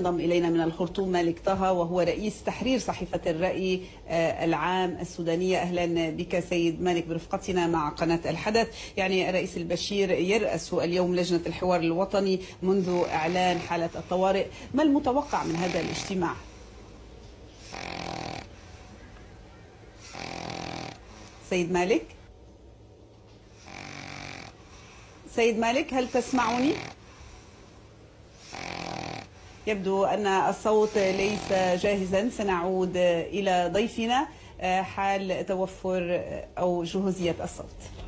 ينضم إلينا من الخرطوم مالك طه، وهو رئيس تحرير صحيفة الرأي العام السودانية. أهلا بك سيد مالك برفقتنا مع قناة الحدث. يعني الرئيس البشير يرأس اليوم لجنة الحوار الوطني منذ إعلان حالة الطوارئ، ما المتوقع من هذا الاجتماع؟ سيد مالك؟ سيد مالك هل تسمعني؟ يبدو أن الصوت ليس جاهزا، سنعود إلى ضيفنا حال توفر أو جهوزية الصوت.